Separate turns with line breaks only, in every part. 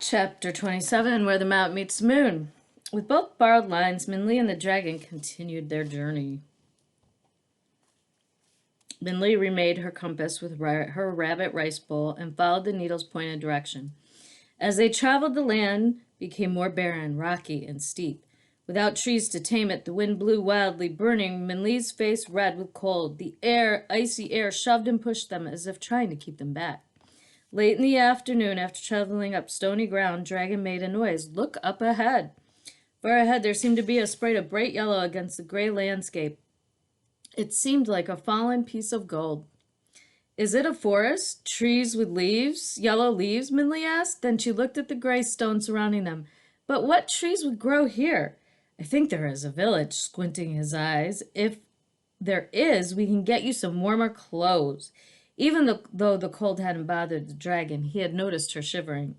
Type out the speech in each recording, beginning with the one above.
Chapter 27, Where the Mountain Meets the Moon. With both borrowed lines, Minli and the dragon continued their journey. Minli remade her compass with her rabbit rice bowl and followed the needle's pointed direction. As they traveled, the land became more barren, rocky, and steep. Without trees to tame it, the wind blew wildly, burning Minli's face red with cold. The icy air, shoved and pushed them as if trying to keep them back. Late in the afternoon, after traveling up stony ground, Dragon made a noise. Look up ahead. Far ahead, there seemed to be a sprite of bright yellow against the gray landscape. It seemed like a fallen piece of gold. Is it a forest? Trees with leaves? Yellow leaves? Minli asked. Then she looked at the gray stone surrounding them. But what trees would grow here? I think there is a village, squinting his eyes. If there is, we can get you some warmer clothes. Even though the cold hadn't bothered the dragon, he had noticed her shivering.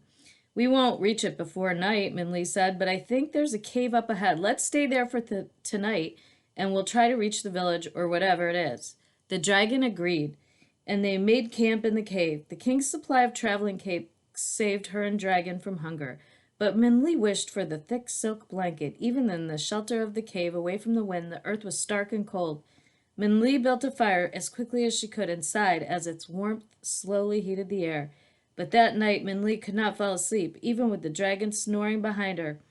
We won't reach it before night, Minli said, but I think there's a cave up ahead. Let's stay there for tonight, and we'll try to reach the village or whatever it is. The dragon agreed, and they made camp in the cave. The king's supply of traveling cakes saved her and dragon from hunger, but Minli wished for the thick silk blanket. Even in the shelter of the cave, away from the wind, the earth was stark and cold. Minli built a fire as quickly as she could and sighed as its warmth slowly heated the air. But that night Minli could not fall asleep, even with the dragon snoring behind her,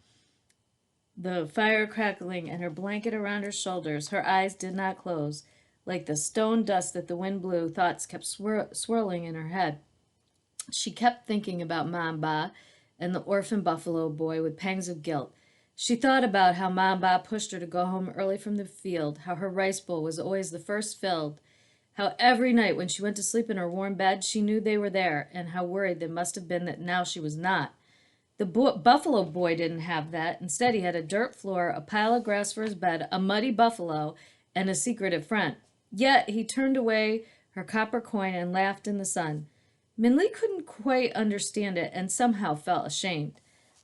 the fire crackling, and her blanket around her shoulders. Her eyes did not close. Like the stone dust that the wind blew, thoughts kept swirling in her head. She kept thinking about Mamba and the orphan buffalo boy with pangs of guilt. She thought about how Mamba pushed her to go home early from the field, how her rice bowl was always the first filled, how every night when she went to sleep in her warm bed, she knew they were there, and how worried they must have been that now she was not. The buffalo boy didn't have that. Instead, he had a dirt floor, a pile of grass for his bed, a muddy buffalo, and a secretive friend. Yet he turned away her copper coin and laughed in the sun. Minli couldn't quite understand it and somehow felt ashamed.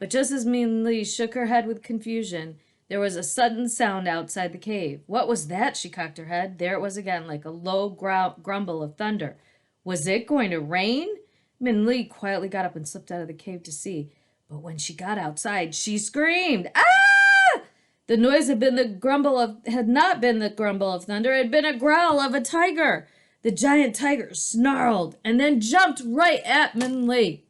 But just as Minli shook her head with confusion, there was a sudden sound outside the cave. What was that? She cocked her head. There it was again, like a low grumble of thunder. Was it going to rain? Minli quietly got up and slipped out of the cave to see. But when she got outside, she screamed, "Ah!" The noise had not been the grumble of thunder, it had been a growl of a tiger. The giant tiger snarled and then jumped right at Minli.